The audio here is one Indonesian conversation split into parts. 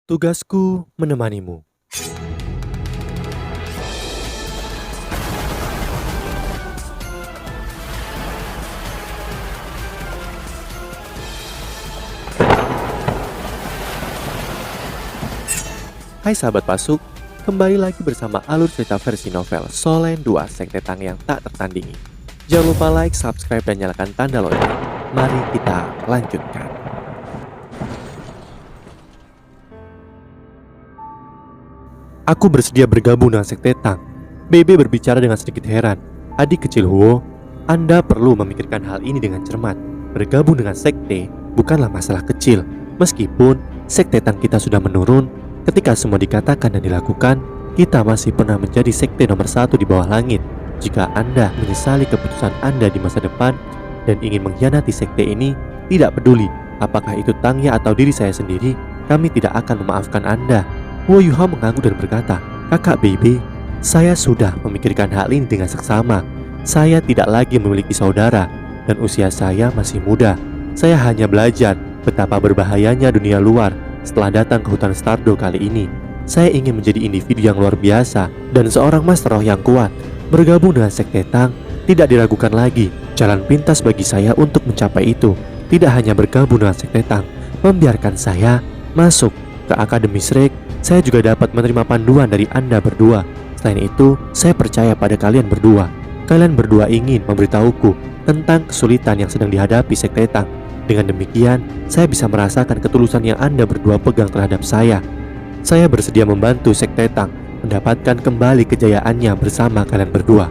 Tugasku menemanimu. Hai sahabat Pasuk, kembali lagi bersama alur cerita versi novel Solen 2 Sekte Tang yang tak tertandingi. Jangan lupa like, subscribe, dan nyalakan tanda lonceng. Mari kita lanjutkan. Aku bersedia bergabung dengan Sekte Tang. Bebe berbicara dengan sedikit heran. Adik kecil Huo, Anda perlu memikirkan hal ini dengan cermat. Bergabung dengan sekte bukanlah masalah kecil. Meskipun Sekte Tang kita sudah menurun, ketika semua dikatakan dan dilakukan, kita masih pernah menjadi sekte nomor 1 di bawah langit. Jika Anda menyesali keputusan Anda di masa depan dan ingin mengkhianati sekte ini, tidak peduli apakah itu Tangya atau diri saya sendiri, kami tidak akan memaafkan Anda. Huo Yuhao mengangguk dan berkata, "Kakak Bebe, saya sudah memikirkan hal ini dengan seksama. Saya tidak lagi memiliki saudara dan usia saya masih muda. Saya hanya belajar betapa berbahayanya dunia luar setelah datang ke hutan Stardo kali ini. Saya ingin menjadi individu yang luar biasa dan seorang master roh yang kuat. Bergabung dengan Sekte Tang tidak diragukan lagi. Jalan pintas bagi saya untuk mencapai itu. Tidak hanya bergabung dengan Sekte Tang, membiarkan saya masuk ke Akademi Shrek, saya juga dapat menerima panduan dari Anda berdua. Selain itu, saya percaya pada kalian berdua. Kalian berdua ingin memberitahuku tentang kesulitan yang sedang dihadapi Sekte Tang. Dengan demikian, saya bisa merasakan ketulusan yang Anda berdua pegang terhadap saya. Saya bersedia membantu Sekte Tang mendapatkan kembali kejayaannya bersama kalian berdua."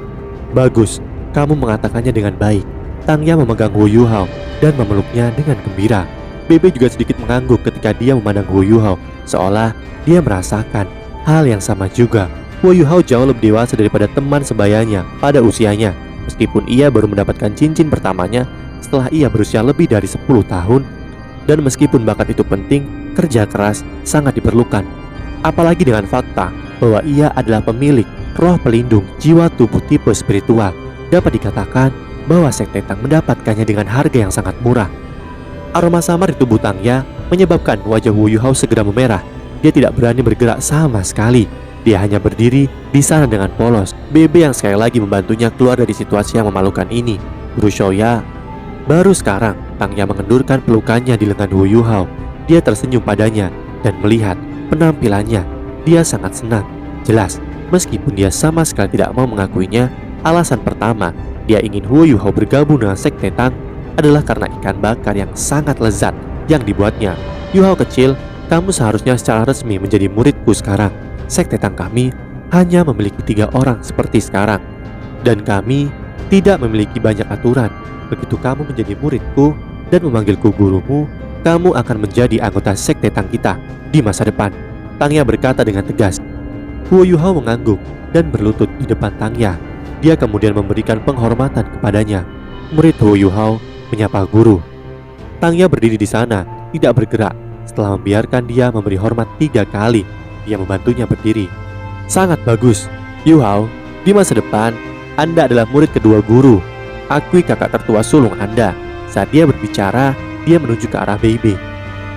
"Bagus, kamu mengatakannya dengan baik." Tangya memegang Huo Yuhao dan memeluknya dengan gembira. Bebe juga sedikit mengangguk ketika dia memandang Huo Yuhao, seolah dia merasakan hal yang sama juga. Huo Yuhao jauh lebih dewasa daripada teman sebayanya pada usianya. Meskipun ia baru mendapatkan cincin pertamanya setelah ia berusia lebih dari 10 tahun. Dan meskipun bakat itu penting, kerja keras sangat diperlukan. Apalagi dengan fakta bahwa ia adalah pemilik roh pelindung jiwa tubuh tipe spiritual. Dapat dikatakan bahwa Sekte Tang mendapatkannya dengan harga yang sangat murah. Aroma samar di tubuh Tangya menyebabkan wajah Huo Yuhao segera memerah. Dia tidak berani bergerak sama sekali. Dia hanya berdiri di sana dengan polos. Bebe yang sekali lagi membantunya keluar dari situasi yang memalukan ini. Guru Shoya. Baru sekarang Tangya mengendurkan pelukannya di lengan Huo Yuhao. Dia tersenyum padanya dan melihat penampilannya. Dia sangat senang. Jelas, meskipun dia sama sekali tidak mau mengakuinya, alasan pertama dia ingin Huo Yuhao bergabung dengan Sekte Tang adalah karena ikan bakar yang sangat lezat yang dibuatnya. "Yuhao kecil, kamu seharusnya secara resmi menjadi muridku sekarang. Sekte Tang kami hanya memiliki 3 orang seperti sekarang. Dan kami tidak memiliki banyak aturan. Begitu kamu menjadi muridku dan memanggilku gurumu, kamu akan menjadi anggota Sekte Tang kita di masa depan." Tangya berkata dengan tegas. Huo Yuhao mengangguk dan berlutut di depan Tangya. Dia kemudian memberikan penghormatan kepadanya. Murid Huo Yuhao menyapa guru. Tangya berdiri di sana, tidak bergerak. Setelah membiarkan dia memberi hormat 3 kali, dia membantunya berdiri. "Sangat bagus, Yuhao. Di masa depan, Anda adalah murid kedua guru. Akui kakak tertua sulung Anda." Saat dia berbicara, dia menunjuk ke arah Bebe.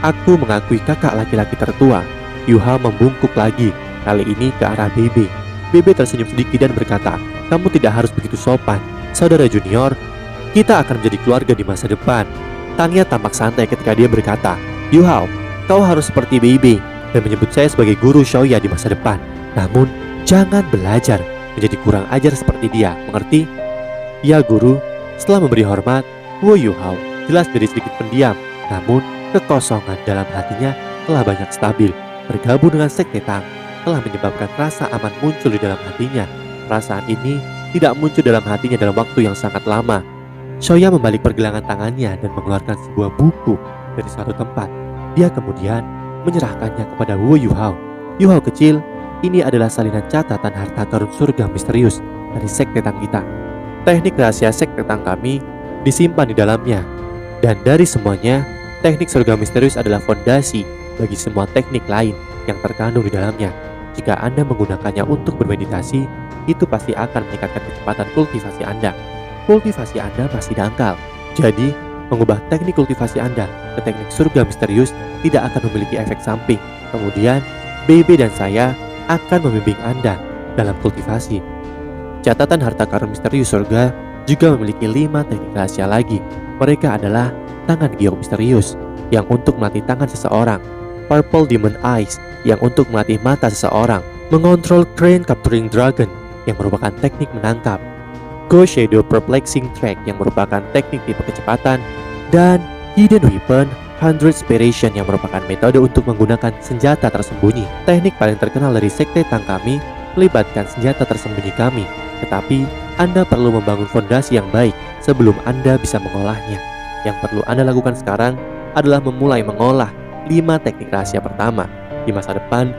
"Aku mengakui kakak laki-laki tertua." Yuhao membungkuk lagi, kali ini ke arah Bebe. Bebe tersenyum sedikit dan berkata, "Kamu tidak harus begitu sopan, saudara junior. Kita akan menjadi keluarga di masa depan." Tangya tampak santai ketika dia berkata, "Yuhao, kau harus seperti Bebe dan menyebut saya sebagai guru Shoya di masa depan. Namun, jangan belajar menjadi kurang ajar seperti dia, mengerti?" "Ya guru." Setelah memberi hormat, Huo Yuhao jelas jadi sedikit pendiam. Namun, kekosongan dalam hatinya telah banyak stabil. Bergabung dengan Sekte Tang telah menyebabkan rasa aman muncul di dalam hatinya. Perasaan ini tidak muncul dalam hatinya dalam waktu yang sangat lama. Shoya membalik pergelangan tangannya dan mengeluarkan sebuah buku dari suatu tempat. Dia kemudian menyerahkannya kepada Huo Yuhao. "Yuhao kecil, ini adalah salinan catatan harta karun surga misterius dari Sekte Tang kita. Teknik rahasia Sekte Tang kami disimpan di dalamnya. Dan dari semuanya, teknik surga misterius adalah fondasi bagi semua teknik lain yang terkandung di dalamnya. Jika Anda menggunakannya untuk bermeditasi, itu pasti akan meningkatkan kecepatan kultivasi Anda. Kultivasi Anda masih dangkal. Jadi, Mengubah teknik kultivasi Anda ke teknik surga misterius tidak akan memiliki efek samping. Kemudian, BB dan saya akan membimbing Anda dalam kultivasi. Catatan harta karun misterius surga juga memiliki 5 teknik rahasia lagi. Mereka adalah tangan giok misterius yang untuk melatih tangan seseorang, Purple Demon Eyes yang untuk melatih mata seseorang, mengontrol Crane Capturing Dragon yang merupakan teknik menangkap, Ghost Shadow Perplexing Track yang merupakan teknik tipe kecepatan, dan Hidden Weapon 100 Inspiration yang merupakan metode untuk menggunakan senjata tersembunyi. Teknik paling terkenal dari sekte Tang kami melibatkan senjata tersembunyi kami, tetapi Anda perlu membangun fondasi yang baik sebelum Anda bisa mengolahnya. Yang perlu Anda lakukan sekarang adalah memulai mengolah 5 teknik rahasia pertama. Di masa depan,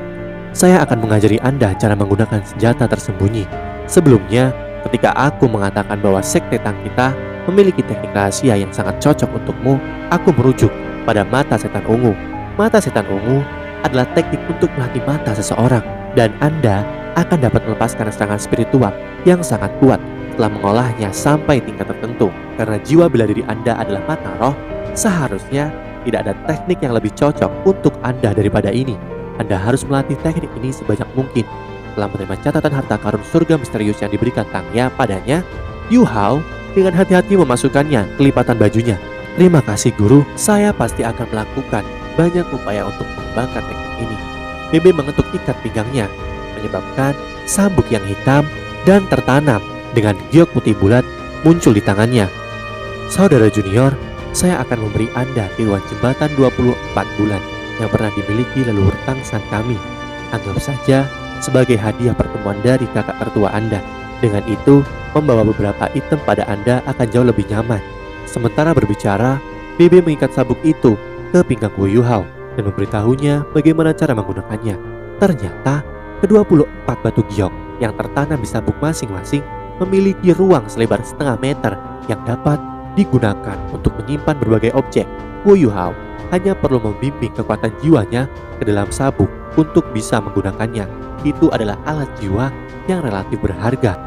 saya akan mengajari Anda cara menggunakan senjata tersembunyi. Sebelumnya, ketika aku mengatakan bahwa sekte Tang kita memiliki teknik rahasia yang sangat cocok untukmu, aku merujuk pada mata setan ungu. Mata setan ungu adalah teknik untuk melatih mata seseorang, dan Anda akan dapat melepaskan serangan spiritual yang sangat kuat setelah mengolahnya sampai tingkat tertentu. Karena jiwa bela diri Anda adalah mata roh, seharusnya tidak ada teknik yang lebih cocok untuk Anda daripada ini. Anda harus melatih teknik ini sebanyak mungkin. Setelah menerima catatan harta karun surga misterius yang diberikan Tangya padanya, Yu Hao dengan hati-hati memasukkannya ke lipatan bajunya. Terima kasih guru, saya pasti akan melakukan banyak upaya untuk mengembangkan teknik ini. BB mengetuk ikat pinggangnya, menyebabkan sabuk yang hitam dan tertanam dengan giok putih bulat muncul di tangannya. Saudara junior, saya akan memberi Anda tiruan jembatan 24 bulan yang pernah dimiliki leluhur Tangsan kami. Anggap saja sebagai hadiah pertemuan dari kakak tertua Anda. Dengan itu, membawa beberapa item pada Anda akan jauh lebih nyaman. Sementara berbicara, BB mengikat sabuk itu ke pinggang Wu Yuhao dan memberitahunya bagaimana cara menggunakannya. Ternyata, ke-24 batu giok yang tertanam di sabuk masing-masing memiliki ruang selebar setengah meter yang dapat digunakan untuk menyimpan berbagai objek. Wu Yuhao hanya perlu membimbing kekuatan jiwanya ke dalam sabuk untuk bisa menggunakannya. Itu adalah alat jiwa yang relatif berharga.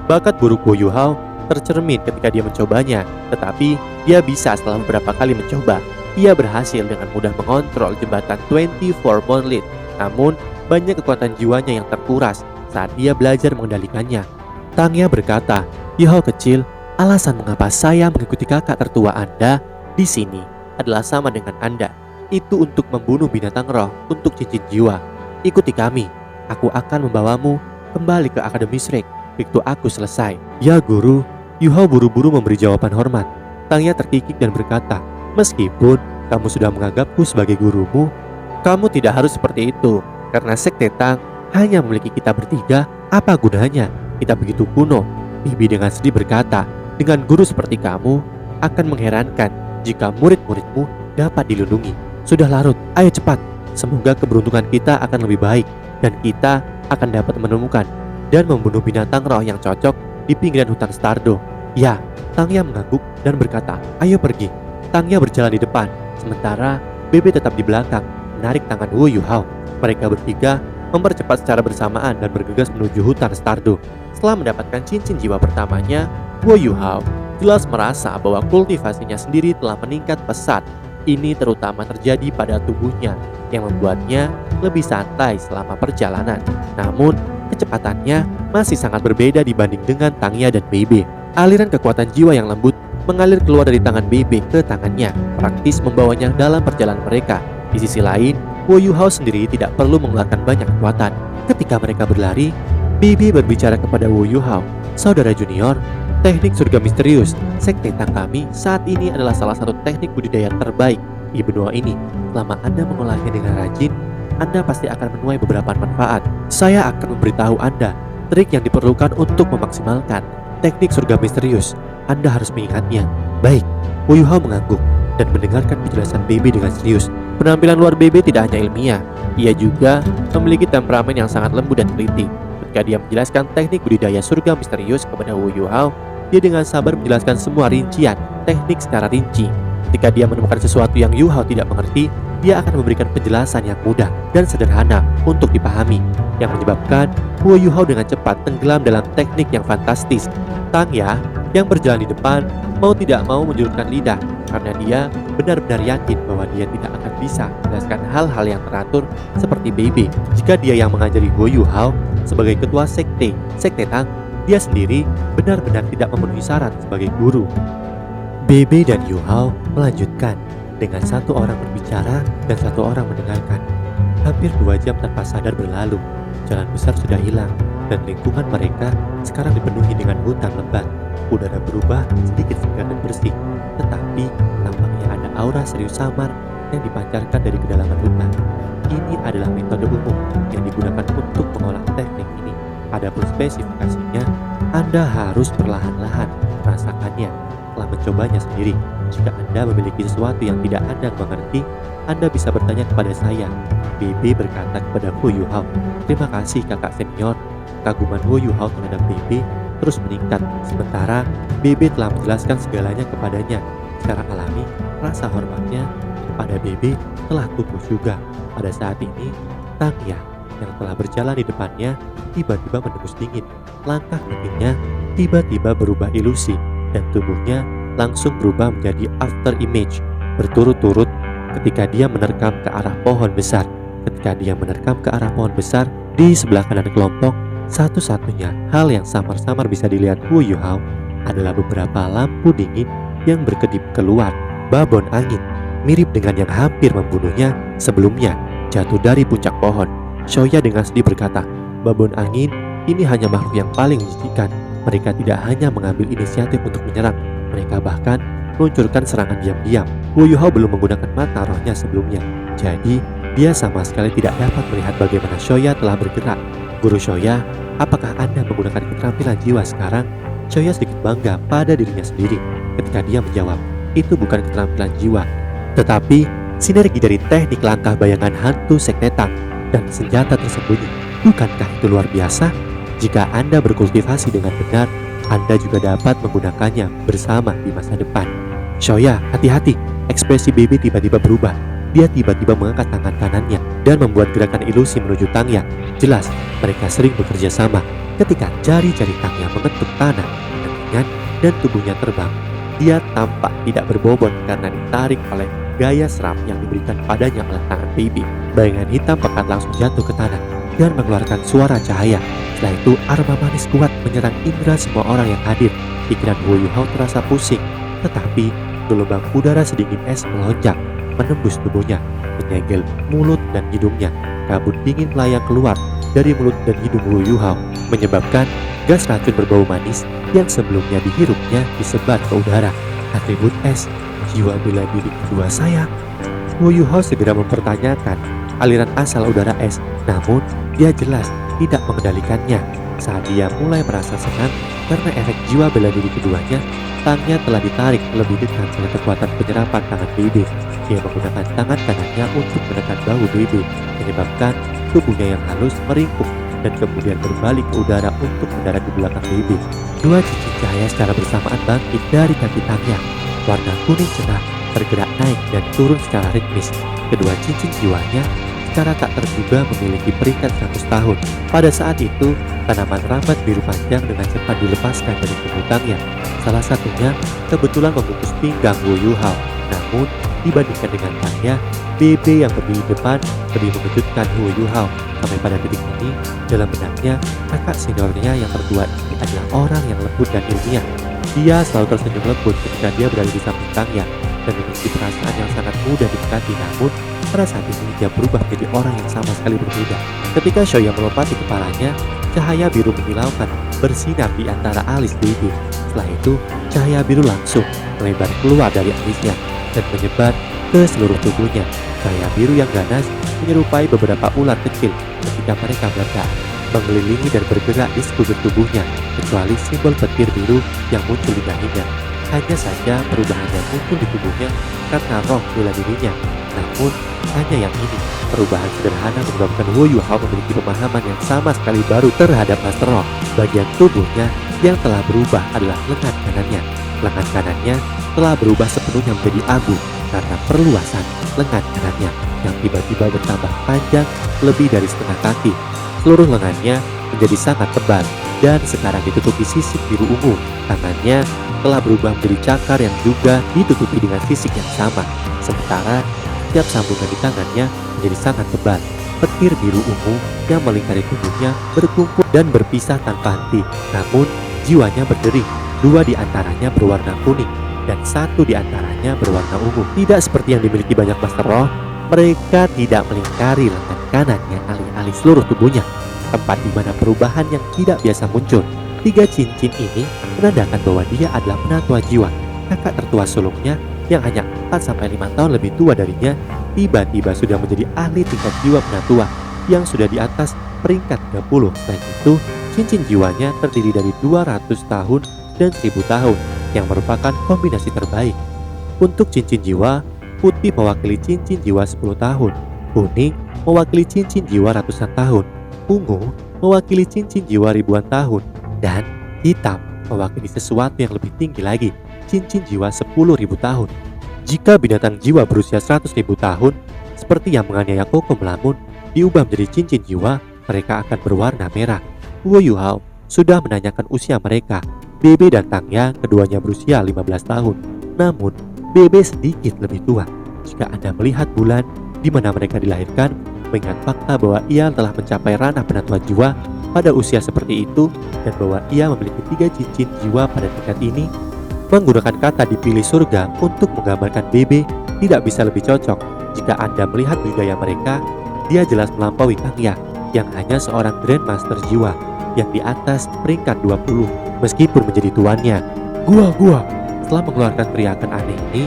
Bakat buruk Wu Yuhao tercermin ketika dia mencobanya, tetapi dia bisa setelah beberapa kali mencoba. Ia berhasil dengan mudah mengontrol jembatan 24 Monolith. Namun, banyak kekuatan jiwanya yang terkuras saat dia belajar mengendalikannya. Tangya berkata, "Yuhao kecil, alasan mengapa saya mengikuti kakak tertua Anda di sini adalah sama dengan Anda. Itu untuk membunuh binatang roh untuk cincin jiwa. Ikuti kami. Aku akan membawamu kembali ke Akademi Shrek begitu aku selesai." "Ya guru." Yuhao buru-buru memberi jawaban hormat. Tangya terkikik dan berkata, "Meskipun kamu sudah menganggapku sebagai gurumu, kamu tidak harus seperti itu. Karena sekte Tang hanya memiliki kita bertiga, apa gunanya? Kita begitu kuno." Bibi dengan sedih berkata, "Dengan guru seperti kamu, akan mengherankan jika murid-muridmu dapat dilindungi. Sudah larut, ayo cepat. Semoga keberuntungan kita akan lebih baik dan kita akan dapat menemukan dan membunuh binatang roh yang cocok di pinggiran hutan Stardo." "Ya." Tangya mengangguk dan berkata, "Ayo pergi." Tangya berjalan di depan, sementara Bebe tetap di belakang, menarik tangan Wu Yuhao. Mereka bertiga mempercepat secara bersamaan dan bergegas menuju hutan Stardo. Setelah mendapatkan cincin jiwa pertamanya, Wu Yuhao jelas merasa bahwa kultivasinya sendiri telah meningkat pesat. Ini terutama terjadi pada tubuhnya yang membuatnya lebih santai selama perjalanan. Namun, kecepatannya masih sangat berbeda dibanding dengan Tangya dan Bebe. Aliran kekuatan jiwa yang lembut mengalir keluar dari tangan Bebe ke tangannya, praktis membawanya dalam perjalanan mereka. Di sisi lain, Wu Yuhao sendiri tidak perlu mengeluarkan banyak kekuatan. Ketika mereka berlari, Bebe berbicara kepada Wu Yuhao, "Saudara junior, teknik surga misterius sekte Tang kami saat ini adalah salah satu teknik budidaya terbaik di benua ini. Selama Anda mengolahnya dengan rajin, Anda pasti akan menuai beberapa manfaat. Saya akan memberitahu Anda trik yang diperlukan untuk memaksimalkan teknik surga misterius. Anda harus mengingatnya." "Baik." Wu Yuhao mengangguk dan mendengarkan penjelasan Bebe dengan serius. Penampilan luar Bebe tidak hanya ilmiah, ia juga memiliki temperamen yang sangat lembut dan teliti. Ketika dia menjelaskan teknik budidaya surga misterius kepada Wu Yuhao, dia dengan sabar menjelaskan semua rincian teknik secara rinci. Ketika dia menemukan sesuatu yang Yuhao tidak mengerti, dia akan memberikan penjelasan yang mudah dan sederhana untuk dipahami, yang menyebabkan Wu Yuhao dengan cepat tenggelam dalam teknik yang fantastis. Tangya yang berjalan di depan mau tidak mau menjulurkan lidah karena dia benar-benar yakin bahwa dia tidak akan bisa menjelaskan hal-hal yang teratur seperti Bebe. Jika dia yang mengajari Huo Yuhao sebagai ketua sekte Tang, dia sendiri benar-benar tidak memenuhi syarat sebagai guru. Bebe dan Yuhao melanjutkan dengan satu orang berbicara dan satu orang mendengarkan. Hampir 2 jam tanpa sadar berlalu, jalan besar sudah hilang dan lingkungan mereka sekarang dipenuhi dengan hutan lebat. Udara berubah sedikit segar dan bersih, tetapi tampaknya ada aura serius samar yang dipancarkan dari kedalaman hutan. Ini adalah metode umum yang digunakan untuk mengolah teknik ini. Adapun spesifikasinya, Anda harus perlahan-lahan merasakannya setelah mencobanya sendiri. Jika Anda memiliki sesuatu yang tidak Anda mengerti, Anda bisa bertanya kepada saya. Bebe berkata kepada Huo Yuhao. Terima kasih kakak senior. Kaguman Huo Yuhao terhadap Bebe terus meningkat, sementara Bebe telah menjelaskan segalanya kepadanya. Secara alami, rasa hormatnya kepada Bebe telah tumbuh juga. Pada saat ini, Tangya yang telah berjalan di depannya tiba-tiba menembus dingin. Langkah kakinya tiba-tiba berubah ilusi dan tubuhnya langsung berubah menjadi after image berturut-turut ketika dia menerkam ke arah pohon besar. Ketika dia menerkam ke arah pohon besar di sebelah kanan kelompok, satu-satunya hal yang samar-samar bisa dilihat Huo Yuhao adalah beberapa lampu dingin yang berkedip keluar. Babon angin mirip dengan yang hampir membunuhnya sebelumnya jatuh dari puncak pohon. Shoya dengan sedih berkata, babon angin ini hanya makhluk yang paling menjijikan. Mereka tidak hanya mengambil inisiatif untuk menyerang, mereka bahkan meluncurkan serangan diam-diam. Huo Yuhao belum menggunakan mata rohnya sebelumnya, jadi dia sama sekali tidak dapat melihat bagaimana Shoya telah bergerak. Guru Shoya, apakah Anda menggunakan keterampilan jiwa sekarang? Shoya sedikit bangga pada dirinya sendiri ketika dia menjawab, itu bukan keterampilan jiwa, tetapi sinergi dari teknik langkah bayangan hantu sekte Tang dan senjata tersembunyi. Bukankah itu luar biasa? Jika Anda berkultivasi dengan benar, Anda juga dapat menggunakannya bersama di masa depan. Shoya, hati-hati. Ekspresi Bebe tiba-tiba berubah. Dia tiba-tiba mengangkat tangan kanannya dan membuat gerakan ilusi menuju Tangya. Jelas, mereka sering bekerja sama. Ketika jari-jari Tangya mengetuk tanah dengan ringan dan tubuhnya terbang, dia tampak tidak berbobot karena ditarik oleh gaya serap yang diberikan padanya oleh tangan Bebe. Bayangan hitam pekat langsung jatuh ke tanah dan mengeluarkan suara cahaya. Setelah itu, aroma manis kuat menyerang indera semua orang yang hadir. Pikiran Huo Yuhao terasa pusing, tetapi gelombang udara sedingin es melonjak menembus tubuhnya, menyegel mulut dan hidungnya. Kabut dingin melayang keluar dari mulut dan hidung Huo Yuhao, menyebabkan gas racun berbau manis yang sebelumnya dihirupnya disebar ke udara. Atribut es, jiwa bela diri kedua saya. Huo Yuhao segera mempertanyakan aliran asal udara es, namun dia jelas tidak mengendalikannya. Saat dia mulai merasa senang karena efek jiwa bela diri keduanya, Tangnya telah ditarik lebih dekat oleh kekuatan penyerapan tangan Bebe. Dia menggunakan tangan kanannya untuk menekan bahu Bebe, menyebabkan tubuhnya yang halus meringkuk dan kemudian berbalik ke udara untuk mendarat di belakang Bebe. 2 cincin cahaya secara bersamaan bangkit dari kaki Tangnya. Warna kuning cerah bergerak naik dan turun secara ritmis. Kedua cincin jiwanya secara tak terduga memiliki peringkat 100 tahun. Pada saat itu, tanaman rambat biru panjang dengan cepat dilepaskan dari tubuh Tangya. Salah satunya kebetulan membungkus pinggang Huo Yuhao. Namun, dibandingkan dengan Tangya, Bebe yang berdiri di depan lebih mengejutkan Huo Yuhao. Sampai pada titik ini, dalam benaknya, kakak seniornya yang tertua ini adalah orang yang lembut dan ilmiah. Dia selalu tersenyum lembut ketika dia berada di samping Tangya dan memiliki perasaan yang sangat mudah didekati. Namun, pada saat ini dia berubah menjadi orang yang sama sekali berbeda. Ketika Shoya melompati kepalanya, cahaya biru menyilaukan bersinar di antara alis Bebe. Setelah itu, cahaya biru langsung melebar keluar dari alisnya dan menyebar ke seluruh tubuhnya. Cahaya biru yang ganas menyerupai beberapa ular kecil ketika mereka meledak, mengelilingi dan bergerak di sekujur tubuhnya, kecuali simbol petir biru yang muncul di dahinya. Hanya saja perubahan yang muncul di tubuhnya karena roh bela dirinya. Namun, hanya yang ini, perubahan sederhana menyebabkan Huo Yuhao memiliki pemahaman yang sama sekali baru terhadap Master Roh. Bagian tubuhnya yang telah berubah adalah lengan kanannya. Lengan kanannya telah berubah sepenuhnya menjadi abu karena perluasan lengan kanannya yang tiba-tiba bertambah panjang lebih dari setengah kaki. Seluruh lengannya menjadi sangat tebal dan sekarang ditutupi sisik biru ungu. Tangannya telah berubah menjadi cakar yang juga ditutupi dengan sisik yang sama. Sementara Setiap sambungan di tangannya menjadi sangat tebal. Petir biru ungu yang melingkari tubuhnya berkumpul dan berpisah tanpa henti. Namun jiwanya berdering. 2 di antaranya berwarna kuning dan 1 di antaranya berwarna ungu. Tidak seperti yang dimiliki banyak master roh, mereka tidak melingkari lengan kanannya alih-alih seluruh tubuhnya, tempat di mana perubahan yang tidak biasa muncul. 3 cincin ini menandakan bahwa dia adalah penatua jiwa. Kakak tertua sulungnya yang hanya 4-5 tahun lebih tua darinya tiba-tiba sudah menjadi ahli tingkat jiwa penatua yang sudah di atas peringkat 30. Selain itu, cincin jiwanya terdiri dari 200 tahun dan 1000 tahun yang merupakan kombinasi terbaik. Untuk cincin jiwa, putih mewakili cincin jiwa 10 tahun, kuning mewakili cincin jiwa ratusan tahun, ungu mewakili cincin jiwa ribuan tahun, dan hitam mewakili sesuatu yang lebih tinggi lagi, cincin jiwa 10.000 tahun. Jika binatang jiwa berusia 100.000 tahun, seperti yang menganiaya Koko melamun, diubah menjadi cincin jiwa, mereka akan berwarna merah. Wu Yuhao sudah menanyakan usia mereka. Bebe dan Tangya keduanya berusia 15 tahun. Namun, Bebe sedikit lebih tua. Jika Anda melihat bulan di mana mereka dilahirkan, mengingat fakta bahwa ia telah mencapai ranah penatua jiwa pada usia seperti itu, dan bahwa ia memiliki 3 cincin jiwa pada tingkat ini, menggunakan kata dipilih surga untuk menggambarkan Bebe tidak bisa lebih cocok. Jika Anda melihat budaya mereka, dia jelas melampaui Tangya yang hanya seorang Grandmaster jiwa yang di atas peringkat 20 meskipun menjadi tuannya. Gua. Setelah mengeluarkan teriakan aneh ini,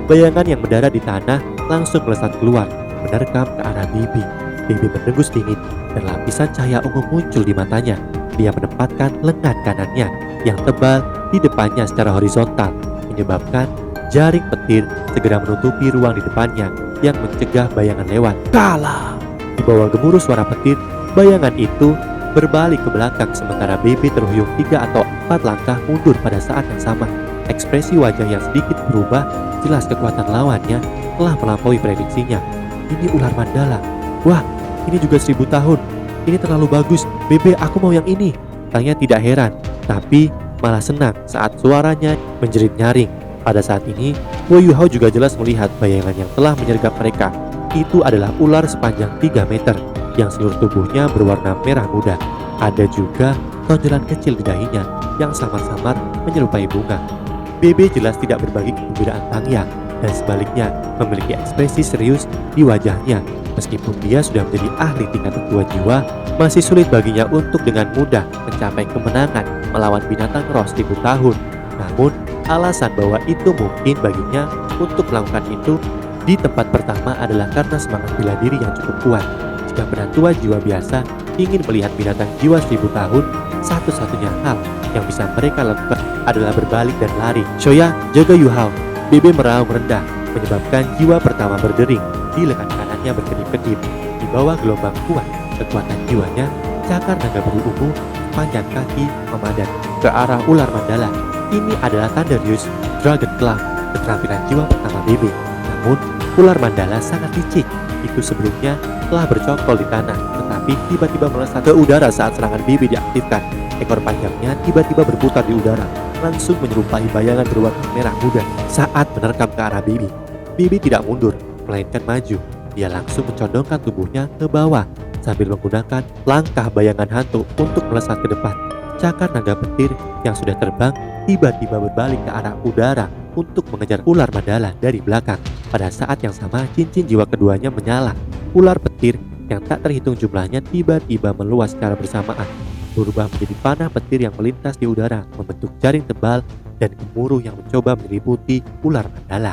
bayangan yang mendarat di tanah langsung melesat keluar, menerkam ke arah Bibi. Bibi mendengus dingin dan lapisan cahaya ungu muncul di matanya. Dia menempatkan lengan kanannya yang tebal di depannya secara horizontal, menyebabkan jaring petir segera menutupi ruang di depannya yang mencegah bayangan lewat. Kalah! Di bawah gemuruh suara petir, bayangan itu berbalik ke belakang sementara Bebe terhuyung 3 atau 4 langkah mundur pada saat yang sama. Ekspresi wajah yang sedikit berubah, jelas kekuatan lawannya telah melampaui prediksinya. Ini ular mandala. Wah, ini juga 1000 tahun. Ini terlalu bagus. Bebe, aku mau yang ini. Tangnya tidak heran, tapi malah senang saat suaranya menjerit nyaring. Pada saat ini, Wu Yuhao juga jelas melihat bayangan yang telah menyergap mereka. Itu adalah ular sepanjang 3 meter yang seluruh tubuhnya berwarna merah muda. Ada juga tonjolan kecil di dahinya yang samar-samar menyerupai bunga. Bebe jelas tidak berbagi kegembiraan Tangya dan sebaliknya memiliki ekspresi serius di wajahnya. Meskipun dia sudah menjadi ahli tingkat tetua jiwa, masih sulit baginya untuk dengan mudah mencapai kemenangan melawan binatang roh 1000 tahun. Namun, alasan bahwa itu mungkin baginya untuk melakukan itu di tempat pertama adalah karena semangat bela diri yang cukup kuat. Jika penatua jiwa biasa ingin melihat binatang jiwa 1000 tahun, satu-satunya hal yang bisa mereka lakukan adalah berbalik dan lari. Shoya, jaga Yuhao. Bebe meraung rendah, menyebabkan jiwa pertama berdering. Di lengan kanannya berkedip-kedip. Di bawah gelombang kuat, kekuatan jiwanya, cakar naga biru ungu, panjang kaki memadat ke arah ular mandala. Ini adalah Thunderous Dragon Claw, keterampilan jiwa pertama Bebe. Namun, ular mandala sangat licik. Itu sebelumnya telah bercokol di tanah, tetapi tiba-tiba melesat ke udara saat serangan Bebe diaktifkan. Ekor panjangnya tiba-tiba berputar di udara, langsung menyerupai bayangan berwarna merah muda saat menerkam ke arah Bebe. Bebe tidak mundur, melainkan maju. Dia langsung mencondongkan tubuhnya ke bawah sambil menggunakan langkah bayangan hantu untuk melesat ke depan. Cakar naga petir yang sudah terbang tiba-tiba berbalik ke arah udara untuk mengejar ular mandala dari belakang. Pada saat yang sama, cincin jiwa keduanya menyala. Ular petir yang tak terhitung jumlahnya tiba-tiba meluas secara bersamaan, berubah menjadi panah petir yang melintas di udara, membentuk jaring tebal dan gemuruh yang mencoba menyelimuti ular mandala.